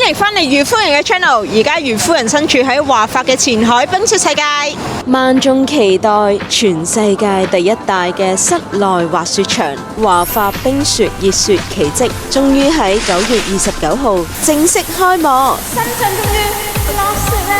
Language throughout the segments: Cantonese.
迎翻嚟漁夫人嘅 channel。而家漁夫人身處喺華發嘅前海冰雪世界，萬眾期待全世界第一大嘅室內滑雪場華發冰雪熱雪奇蹟，終於喺9月29號正式開幕。深圳終於落雪啦！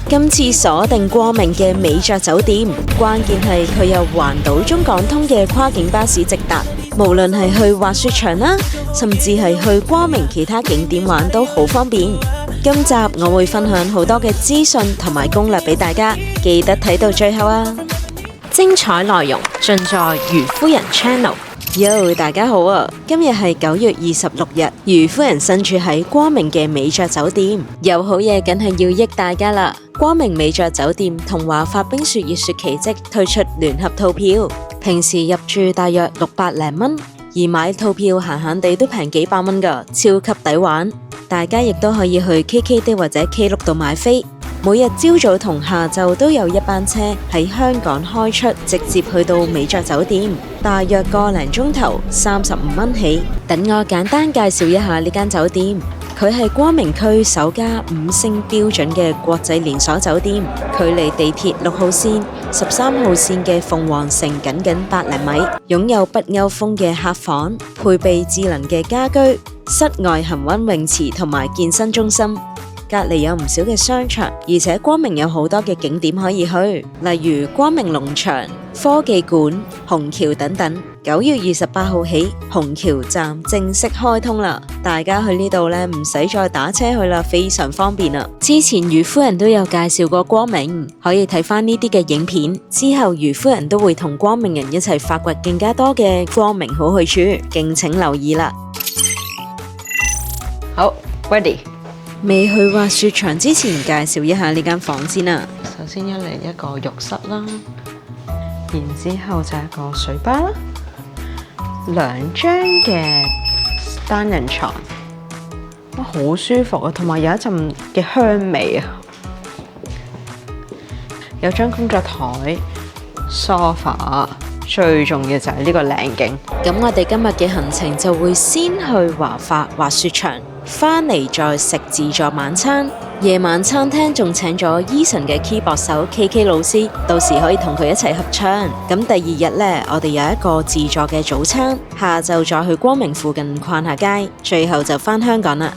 今次鎖定光明嘅美爵酒店，關鍵係佢有環島中港通嘅跨境巴士直達，無論係去滑雪場啦，甚至係去光明其他景點玩都好方便。今集我會分享好多嘅資訊同埋攻略俾大家，記得睇到最後啊！精彩內容盡在漁夫人 channel。Yo， 大家好啊！今日係9月26日，漁夫人身處喺光明嘅美爵酒店，有好嘢梗係要益大家啦！光明美爵酒店同華發冰雪熱雪奇蹟推出聯合套票，平時入住大約600零蚊，而買套票閒閒地都平幾百蚊噶，超級抵玩！大家亦都可以去 KKday 或者 Klook 度買飛，每日朝早同下晝都有一班車喺香港開出，直接去到美爵酒店，大約個零鐘頭，35蚊起。等我簡單介紹一下呢間酒店。佢係光明區首家5星標準嘅國際連鎖酒店，距離地鐵6號線、13號線嘅鳳凰城僅僅8厘米，擁有北歐風嘅客房，配備智能嘅家居，室外恆溫泳池同埋健身中心，隔離有唔少嘅商場，而且光明有好多嘅景點可以去，例如光明農場、科技館、虹橋等等。9月28號起，虹橋站正式開通啦！大家去呢度呢，唔使再打車去啦，非常方便啦。之前漁夫人都有介紹過光明，可以睇翻呢啲嘅影片。之後漁夫人都會同光明人一齊發掘更加多嘅光明好去處，敬請留意啦。好 ，ready。未去滑雪場之前，介紹一下呢間房先啦。首先一個浴室啦，然之後就一個水吧啦。2張嘅單人床，好舒服啊，同埋有一陣嘅香味啊。有張工作台、sofa， 最重要就係呢個靚景。咁我哋今日嘅行程就會先去華發滑雪場，返嚟再食自助晚餐。夜晚餐廳仲請咗 Eason 嘅 keyboard 手 KK 老師，到時可以同佢一齊合唱。咁第二日呢，我哋有一個自助嘅早餐，下晝再去光明附近逛下街，最後就返香港啦。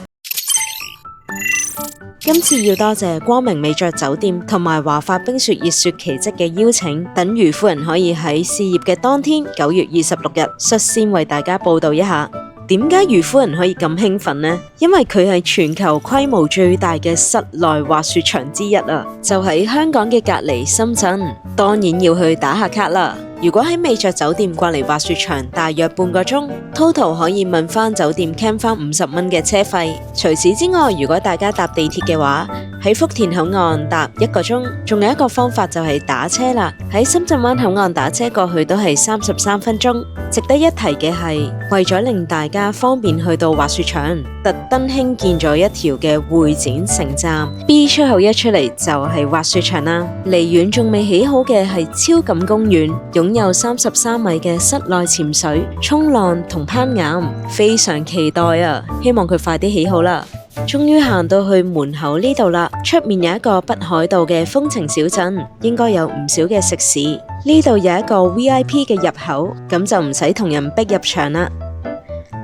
今次要多謝光明美爵酒店同埋華發冰雪熱雪奇蹟嘅邀請，等漁夫人可以喺試業嘅當天9月26日率先為大家報道一下。點解漁夫人可以咁興奮呢？因為佢係全球規模最大嘅室內滑雪場之一啊！就喺香港嘅隔離深圳，當然要去打下卡啦。如果喺美爵酒店過嚟滑雪場，大約半個鐘 ，total 可以問翻酒店 claim 翻50蚊嘅車費。除此之外，如果大家搭地鐵嘅話，喺福田口岸搭1個鐘，仲有一個方法就係打車啦。喺深圳灣口岸打車過去都係33分鐘。值得一提嘅係，為咗令大家方便去到滑雪場，特登興建咗一條嘅會展城站 ，B 出口一出嚟就係滑雪場啦。離遠仲未起好嘅係超感公園，擁有33米嘅室內潛水、衝浪同攀岩，非常期待啊！希望佢快啲起好啦。終於行到去門口呢度啦，出面有一個北海道嘅風情小鎮，應該有唔少嘅食肆。呢度有一個 VIP 嘅入口，咁就唔使同人逼入場啦。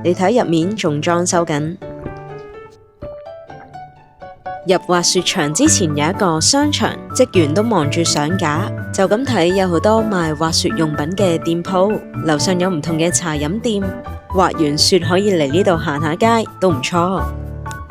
你睇入面仲裝修緊。入滑雪場之前有一個商場，職員都忙住上架，就咁睇有好多賣滑雪用品嘅店鋪，樓上有唔同嘅茶飲店，滑完雪可以嚟呢度行下街，都唔錯。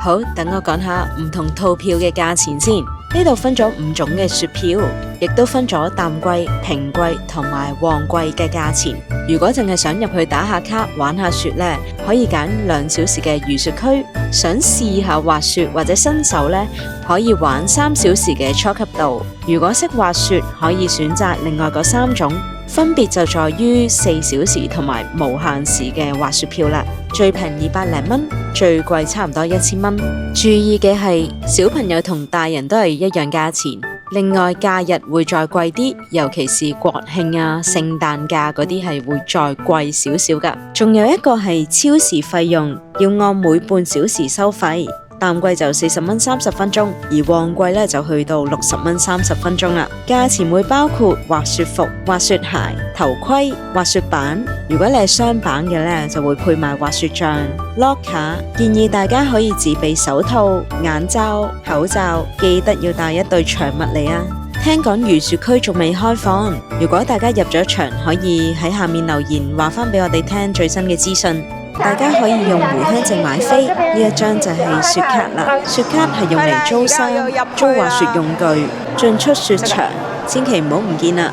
好，等我講下唔同套票嘅價錢先。呢度分咗5種嘅雪票，亦都分咗淡季、平季同埋旺季嘅價錢。如果淨係想入去打下卡、玩下雪呢，可以揀2小時嘅預雪區；想試下滑雪或者新手呢，可以玩3小時嘅初級度。如果識滑雪，可以選擇另外嗰3種。分別就在於4小時同埋無限時嘅滑雪票啦，最平200零蚊，最貴差唔多1000蚊。注意嘅係，小朋友同大人都係一樣價錢。另外假日會再貴啲，尤其是國慶啊、聖誕假嗰啲係會再貴少少㗎。仲有一個係超時費用，要按每半小時收費。淡季就40蚊30分鐘，而旺季咧就去到60蚊30分鐘啦。價錢會包括滑雪服、滑雪鞋、頭盔、滑雪板。如果你係雙板嘅咧，就會配埋滑雪杖、lock 卡。建議大家可以自備手套、眼罩、口罩，記得要帶一對長襪嚟啊！聽講漁雪區仲未開放，如果大家入咗場，可以喺下面留言話翻俾我哋聽最新嘅資訊。大家可以用回鄉證買飛，呢一張就係雪卡啦。雪卡係用嚟租衫、租滑雪用具、進出雪場，千祈唔好唔見啦。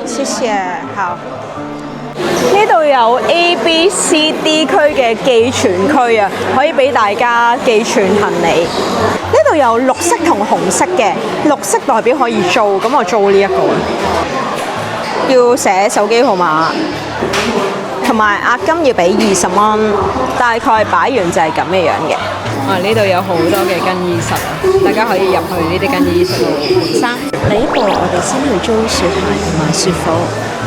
謝謝，好。呢度有 A、B、C、D 區嘅寄存區啊，可以俾大家寄存行李。呢度有綠色同紅色嘅，綠色代表可以租，咁我租呢一個。要寫手機號碼，同埋押金要俾20蚊，大概擺完就係咁嘅樣嘅。呢度有好多嘅更衣室啊，大家可以入去呢啲更衣室換衫。第一步，我哋先去租雪鞋同埋雪服。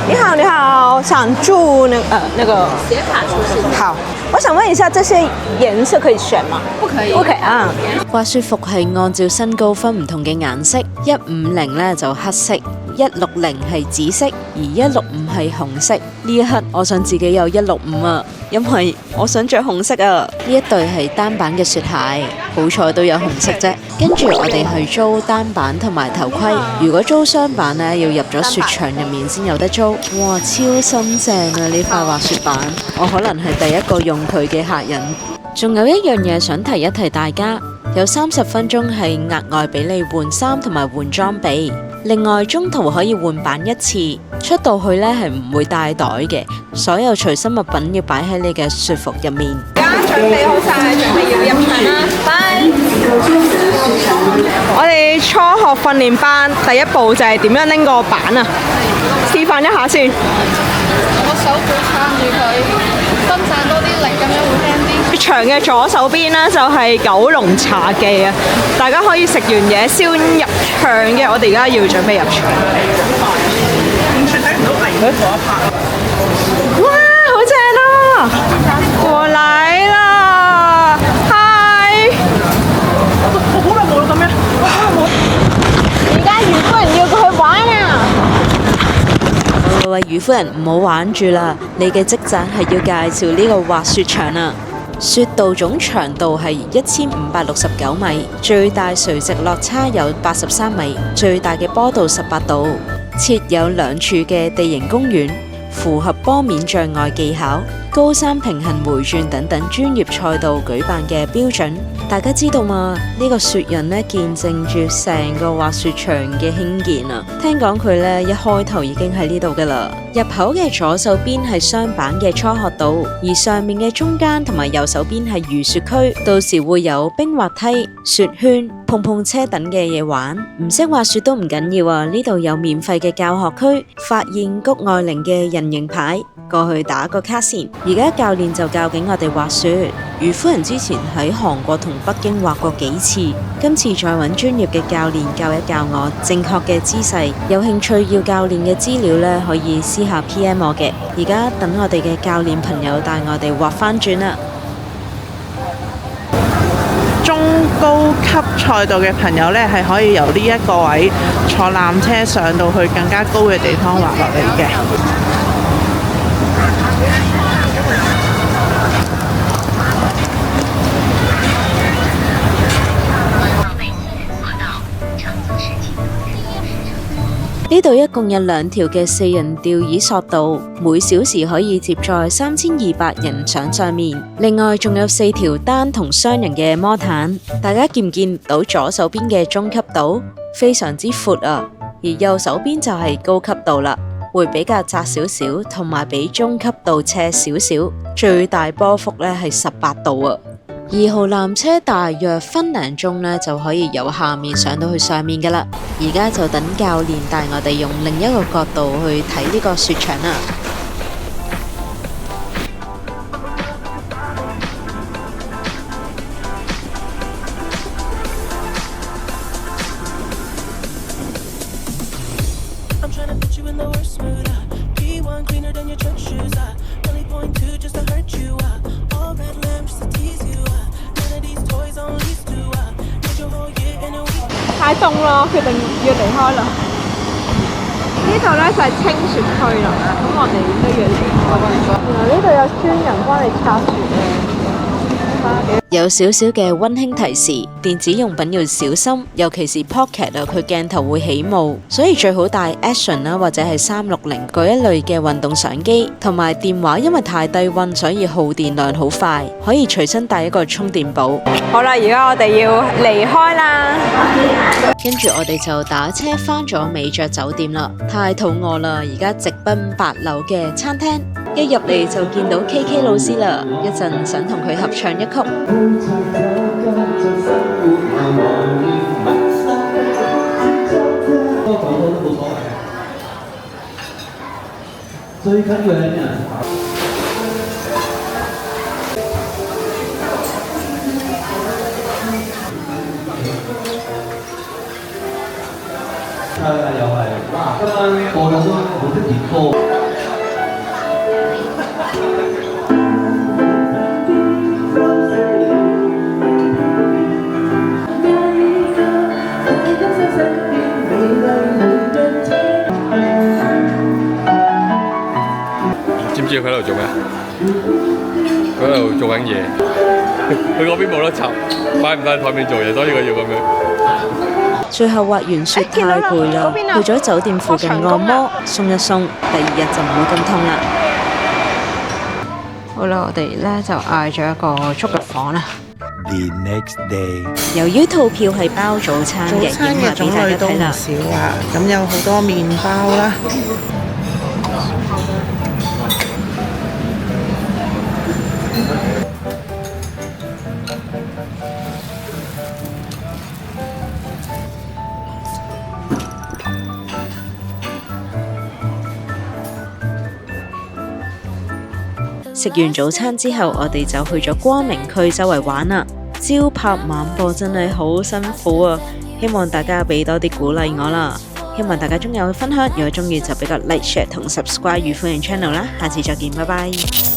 你好，你好，想住那個斜爬出去。好，我想問一下，這些顏色可以選嗎？不可以。不可以啊。滑雪服係按照身高分唔同嘅顏色，150咧就黑色，160係紫色，而165係紅色。呢一刻我想自己有165啊，因為我想着紅色啊。呢一對係單板嘅雪鞋，好彩都有紅色啫。跟住我哋去租單板同埋頭盔。如果租雙板呢，要入咗雪場入面先有得租。哇，超新淨啊！呢塊滑雪板，我可能係第一個用佢嘅客人。仲有一樣嘢想提一提大家，有30分鐘係額外俾你換衫同埋換裝備。另外中途可以換板1次，出到去呢係唔會帶袋嘅，所有隨身物品要擺喺你嘅雪服入面。而家準備好晒，準備要入場啦！拜。我哋初學訓練班第一步就係點樣拎個板啊？示範一下先。個手背撐住佢，分散多啲力，咁樣會輕啲。雪場嘅左手邊呢，就係九龍茶記啊！大家可以食完嘢先入場嘅，我哋而家要準備入場。完全睇唔到危險嗰一 part。哇，好正啊！我來啦！嗨！我好耐冇咁樣，而家漁夫人要佢去玩啊！喂，漁夫人唔好玩住啦，你嘅職責係要介紹呢個滑雪場啊！雪道總長度係1569米，最大垂直落差有83米，最大嘅坡度18度，設有2處嘅地形公園，符合坡面障礙技巧、高山平衡回轉等等專業賽道舉辦嘅標準。大家知道嘛？呢個雪人呢，見證住成個滑雪場嘅興建啊！聽講佢呢，一開頭已經喺呢度噶啦。入口嘅左手邊係雙板嘅初學道，而上面嘅中間同埋右手邊係漁雪區，到時會有冰滑梯、雪圈、碰碰車等嘅嘢玩。唔識滑雪都唔緊要啊！呢度有免費嘅教學區，發現谷愛凌嘅人形牌，過去打個卡先。而家教練就教緊我哋滑雪。漁夫人之前喺韓國同北京滑過幾次，今次再揾專業嘅教練教一教我正確嘅姿勢。有興趣要教練嘅資料呢，可以私下 PM 我嘅。而家等我哋嘅教練朋友帶我哋滑返轉啦。中高級賽道嘅朋友呢，係可以由呢一個位坐纜車上到去更加高嘅地方滑落嚟嘅。呢度一共有2條嘅4人吊椅索道，每小時可以接載3200人上面。另外仲有4條單同雙人嘅魔毯。大家見唔見到左手邊嘅中級道非常之闊啊，而右手邊就係高級道啦，會比較窄少少，同埋比中級道斜少少，最大波幅呢係18度啊。2號纜車大約分2鐘呢，就可以由下面上到去上面噶啦。而家就等教練帶我哋用另一個角度去睇呢個雪場啦。太凍咯，決定要離開啦。呢度咧就係清雪區啦，咁我哋都要離開。原來呢度有專人幫你拆雪嘅。有少少嘅溫馨提示，電子用品要小心，尤其是 Pocket 啊，佢鏡頭會起霧，所以最好帶 Action 啦或者係360嗰一類嘅運動相機，同埋電話，因為太低溫，所以耗電量好快，可以隨身帶一個充電寶。好啦，而家我哋要離開啦。跟住我哋就打車返咗美爵酒店啦，太肚餓啦，而家直奔8樓嘅餐廳。一入嚟就見到 KK 老師啦，一陣想同佢合唱一曲。最緊要係咩啊？又係，哇！今晚播緊都好識點歌。知唔知佢喺度做咩？佢喺度做緊嘢，佢嗰邊冇得插，擺唔低台面做嘢，所以佢要咁樣。最後滑完雪太攰啦，去咗酒店附近按摩，鬆一鬆，第2日就唔會咁痛啦。好啦，我哋咧就嗌咗一個足浴房啦。The next day，由於套票係包早餐嘅，早餐嘅種類都唔少啊，咁有好多麵包啦。食完早餐之後，我哋就去咗光明區周圍玩啦。朝拍晚播真係好辛苦啊！希望大家俾多啲鼓勵我啦。希望大家中意我嘅分享，如果中意就俾個 like、share 同 subscribe 與歡迎 channel 啦。下次再見，拜拜。